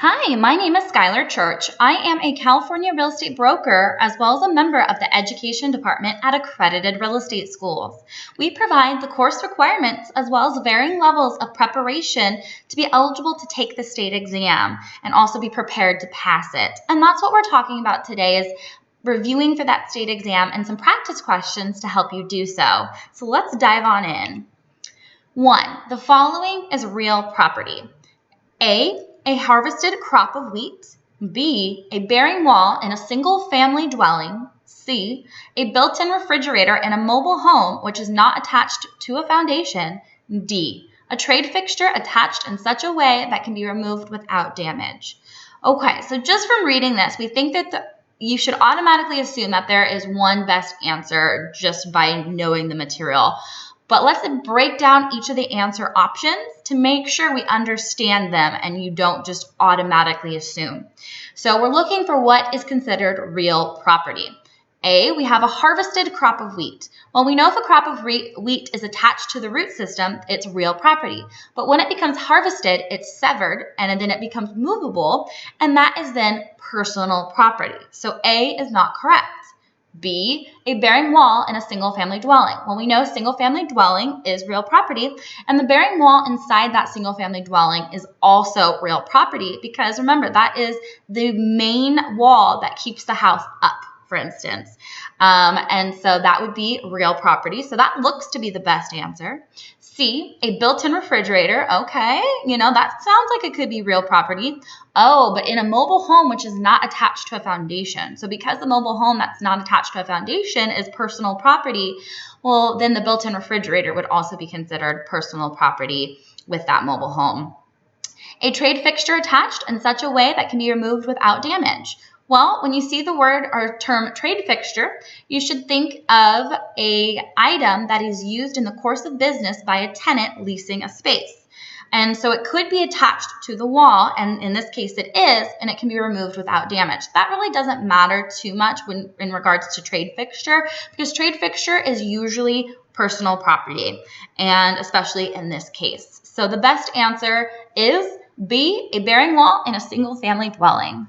Hi, my name is Schyler Church. I am a California real estate broker as well as a member of the education department at Accredited Real Estate Schools. We provide the course requirements as well as varying levels of preparation to be eligible to take the state exam and also be prepared to pass it. And that's what we're talking about today is reviewing for that state exam and some practice questions to help you do so. So let's dive on in. 1. The following is real property. A harvested crop of wheat. B, a bearing wall in a single-family dwelling. C, a built-in refrigerator in a mobile home which is not attached to a foundation. D, a trade fixture attached in such a way that can be removed without damage. Okay, so just from reading this, we think that you should automatically assume that there is one best answer just by knowing the material. But let's break down each of the answer options to make sure we understand them and you don't just automatically assume. So we're looking for what is considered real property. A, we have a harvested crop of wheat. Well, we know if a crop of wheat is attached to the root system, it's real property. But when it becomes harvested, it's severed and then it becomes movable, and that is then personal property. So A is not correct. B, a bearing wall in a single-family dwelling. Well, we know single-family dwelling is real property, and the bearing wall inside that single-family dwelling is also real property because, remember, that is the main wall that keeps the house up, for instance. And so that would be real property. So that looks to be the best answer. C, a built-in refrigerator. Okay, that sounds like it could be real property. Oh, but in a mobile home which is not attached to a foundation. So because the mobile home that's not attached to a foundation is personal property, well, then the built-in refrigerator would also be considered personal property with that mobile home. A trade fixture attached in such a way that can be removed without damage. Well, when you see the word or term trade fixture, you should think of an item that is used in the course of business by a tenant leasing a space. And so it could be attached to the wall, and in this case it is, and it can be removed without damage. That really doesn't matter too much in regards to trade fixture, because trade fixture is usually personal property, and especially in this case. So the best answer is B, a bearing wall in a single-family dwelling.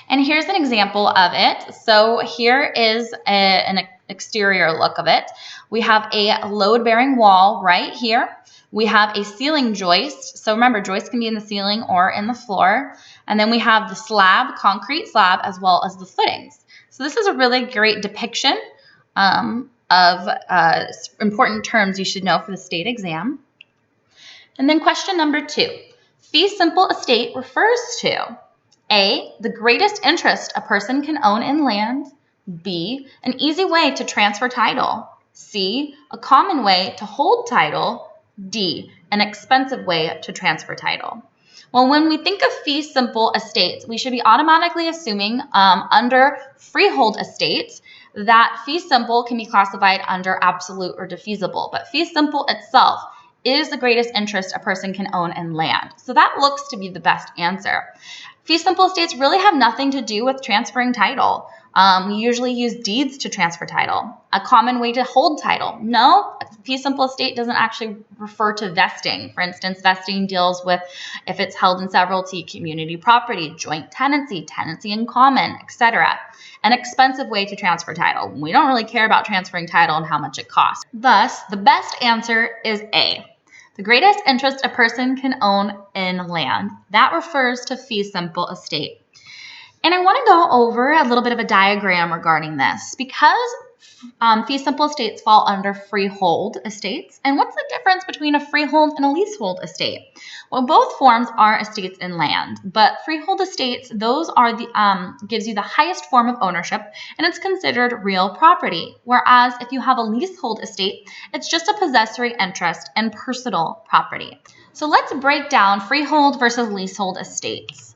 And here's an example of it. So here is an exterior look of it. We have a load-bearing wall right here. We have a ceiling joist. So remember, joists can be in the ceiling or in the floor. And then we have the slab, concrete slab, as well as the footings. So this is a really great depiction of important terms you should know for the state exam. And then question number 2. Fee simple estate refers to A, the greatest interest a person can own in land. B, an easy way to transfer title. C, a common way to hold title. D, an expensive way to transfer title. Well, when we think of fee simple estates, we should be automatically assuming under freehold estates that fee simple can be classified under absolute or defeasible. But fee simple itself is the greatest interest a person can own in land. So that looks to be the best answer. Fee simple estates really have nothing to do with transferring title. We usually use deeds to transfer title. A common way to hold title. No, fee simple estate doesn't actually refer to vesting. For instance, vesting deals with if it's held in severalty, community property, joint tenancy, tenancy in common, etc. An expensive way to transfer title. We don't really care about transferring title and how much it costs. Thus, the best answer is A. The greatest interest a person can own in land. That refers to fee simple estate. And I want to go over a little bit of a diagram regarding this because fee simple estates fall under freehold estates. And what's the difference between a freehold and a leasehold estate? Well, both forms are estates in land, but freehold estates, those are gives you the highest form of ownership, and it's considered real property. Whereas if you have a leasehold estate, it's just a possessory interest and personal property. So let's break down freehold versus leasehold estates.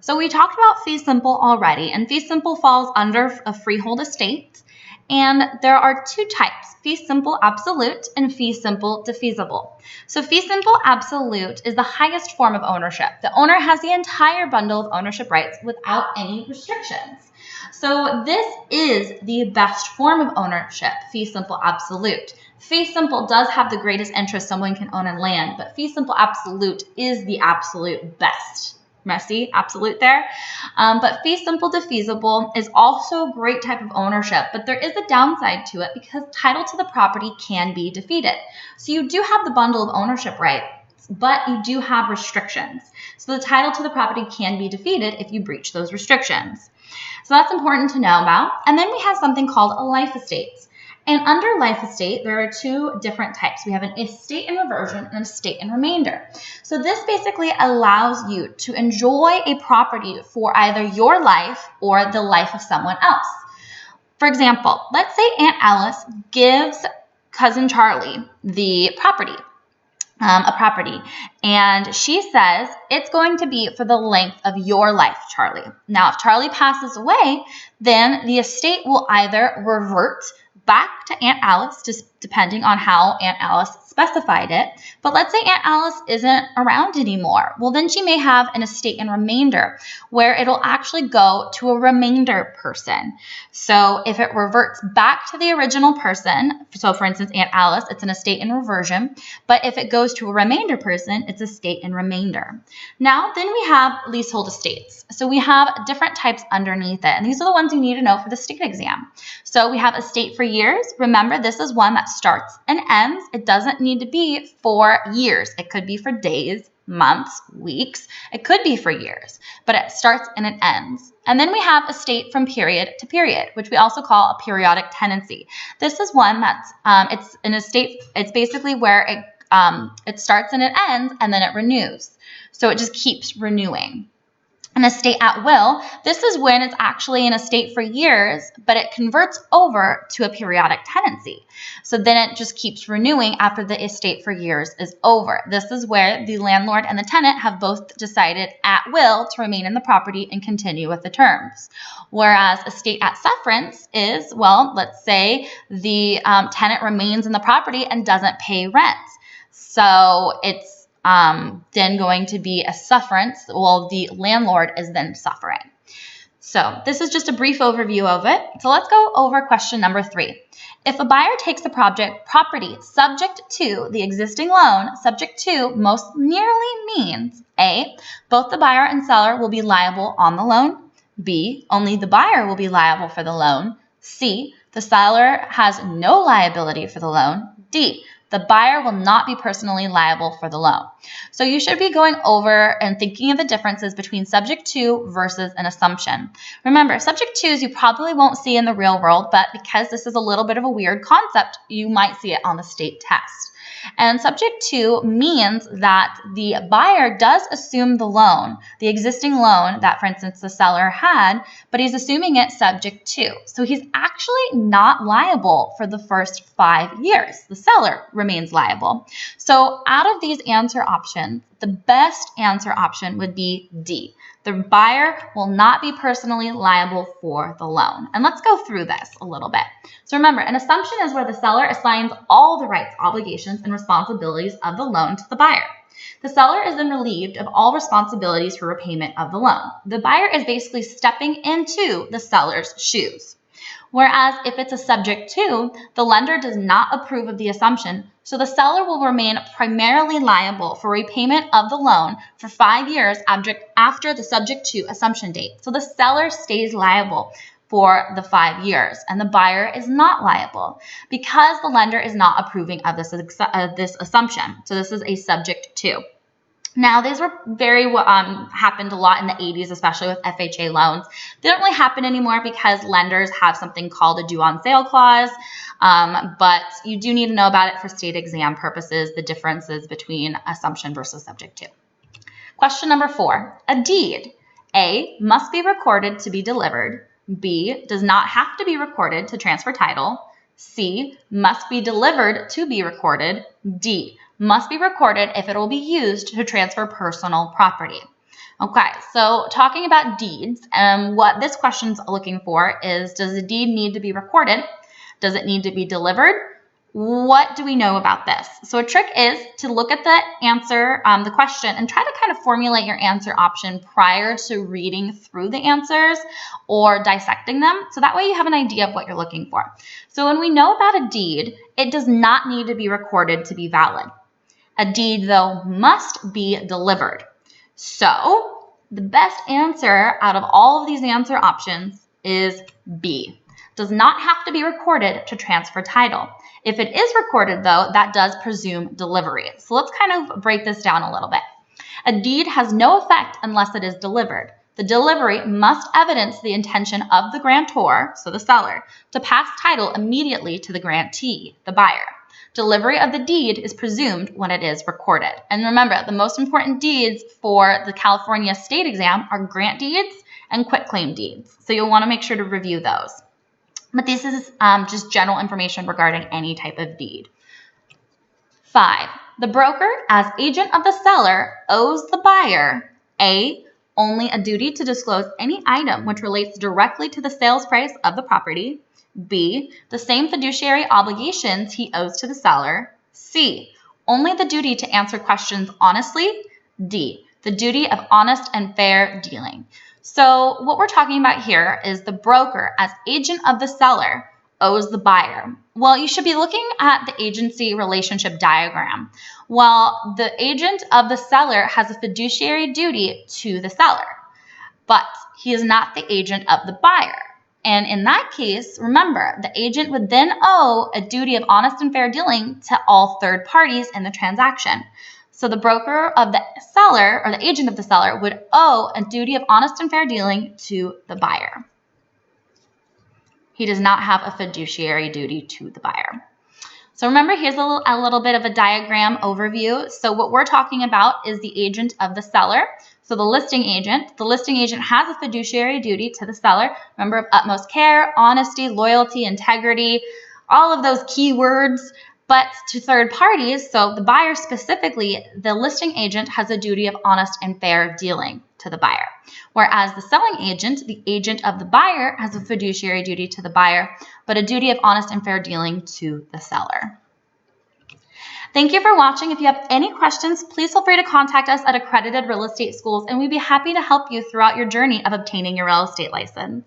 So we talked about fee simple already, and fee simple falls under a freehold estate. And there are 2 types, fee simple absolute and fee simple defeasible. So fee simple absolute is the highest form of ownership. The owner has the entire bundle of ownership rights without any restrictions. So this is the best form of ownership, fee simple absolute. Fee simple does have the greatest interest someone can own in land, but fee simple absolute is the absolute best. Messy, absolute there. But fee simple defeasible is also a great type of ownership, but there is a downside to it because title to the property can be defeated. So you do have the bundle of ownership rights, but you do have restrictions. So the title to the property can be defeated if you breach those restrictions. So that's important to know about. And then we have something called a life estate. And under life estate, there are two different types. We have an estate in reversion and an estate in remainder. So this basically allows you to enjoy a property for either your life or the life of someone else. For example, let's say Aunt Alice gives cousin Charlie the property. A property, and she says it's going to be for the length of your life, Charlie. Now, if Charlie passes away, then the estate will either revert back to Aunt Alice, just depending on how Aunt Alice specified it. But let's say Aunt Alice isn't around anymore. Well, then she may have an estate in remainder where it'll actually go to a remainder person. So if it reverts back to the original person, so for instance, Aunt Alice, it's an estate in reversion. But if it goes to a remainder person, it's estate in remainder. Now, then we have leasehold estates. So we have different types underneath it. And these are the ones you need to know for the state exam. So we have estate for years. Remember, this is one that starts and ends. It doesn't need to be for years. It could be for days, months, weeks. It could be for years, but it starts and it ends. And then we have estate from period to period, which we also call a periodic tenancy. This is one that's, it's an estate. It's basically where it starts and it ends, and then it renews. So it just keeps renewing. An estate at will, this is when it's actually an estate for years, but it converts over to a periodic tenancy. So then it just keeps renewing after the estate for years is over. This is where the landlord and the tenant have both decided at will to remain in the property and continue with the terms. Whereas estate at sufferance is, well, let's say the tenant remains in the property and doesn't pay rent. So it's then going to be a sufferance. Well, the landlord is then suffering. So this is just a brief overview of it. So let's go over question number 3. If a buyer takes the property subject to the existing loan, subject to most nearly means A, both the buyer and seller will be liable on the loan. B, only the buyer will be liable for the loan. C, the seller has no liability for the loan. D, the buyer will not be personally liable for the loan. So you should be going over and thinking of the differences between subject to versus an assumption. Remember, subject to's you probably won't see in the real world, but because this is a little bit of a weird concept, you might see it on the state test. And subject to means that the buyer does assume the loan, the existing loan that, for instance, the seller had, but he's assuming it subject to. So he's actually not liable for the first 5 years. The seller remains liable. So out of these answer options, the best answer option would be D. The buyer will not be personally liable for the loan. And let's go through this a little bit. So remember, an assumption is where the seller assigns all the rights, obligations, and responsibilities of the loan to the buyer. The seller is then relieved of all responsibilities for repayment of the loan. The buyer is basically stepping into the seller's shoes. Whereas if it's a subject to, the lender does not approve of the assumption, so the seller will remain primarily liable for repayment of the loan for 5 years after the subject to assumption date. So the seller stays liable for the 5 years, and the buyer is not liable because the lender is not approving of this assumption. So this is a subject to. Now, these were happened a lot in the 80s, especially with FHA loans. They don't really happen anymore because lenders have something called a due on sale clause, but you do need to know about it for state exam purposes, the differences between assumption versus subject to. Question number 4, a deed. A, must be recorded to be delivered. B, does not have to be recorded to transfer title. C, must be delivered to be recorded. D, must be recorded if it will be used to transfer personal property. Okay, so talking about deeds, what this question's looking for is, does a deed need to be recorded? Does it need to be delivered? What do we know about this? So a trick is to look at the answer, the question, and try to kind of formulate your answer option prior to reading through the answers or dissecting them. So that way you have an idea of what you're looking for. So when we know about a deed, it does not need to be recorded to be valid. A deed, though, must be delivered. So the best answer out of all of these answer options is B. Does not have to be recorded to transfer title. If it is recorded, though, that does presume delivery. So let's kind of break this down a little bit. A deed has no effect unless it is delivered. The delivery must evidence the intention of the grantor, so the seller, to pass title immediately to the grantee, the buyer. Delivery of the deed is presumed when it is recorded. And remember, the most important deeds for the California state exam are grant deeds and quitclaim deeds. So you'll want to make sure to review those. But this is just general information regarding any type of deed. 5. The broker, as agent of the seller, owes the buyer A. Only a duty to disclose any item which relates directly to the sales price of the property. B. The same fiduciary obligations he owes to the seller. C. Only the duty to answer questions honestly. D. The duty of honest and fair dealing. So what we're talking about here is the broker, as agent of the seller, owes the buyer. Well, you should be looking at the agency relationship diagram. Well, the agent of the seller has a fiduciary duty to the seller, but he is not the agent of the buyer. And in that case, remember, the agent would then owe a duty of honest and fair dealing to all third parties in the transaction. So the broker of the seller, or the agent of the seller, would owe a duty of honest and fair dealing to the buyer. He does not have a fiduciary duty to the buyer. So remember, here's a little bit of a diagram overview. So what we're talking about is the agent of the seller. So the listing agent. The listing agent has a fiduciary duty to the seller. Remember, of utmost care, honesty, loyalty, integrity, all of those key words. But to third parties, so the buyer specifically, the listing agent has a duty of honest and fair dealing to the buyer. Whereas the selling agent, the agent of the buyer, has a fiduciary duty to the buyer, but a duty of honest and fair dealing to the seller. Thank you for watching. If you have any questions, please feel free to contact us at Accredited Real Estate Schools, and we'd be happy to help you throughout your journey of obtaining your real estate license.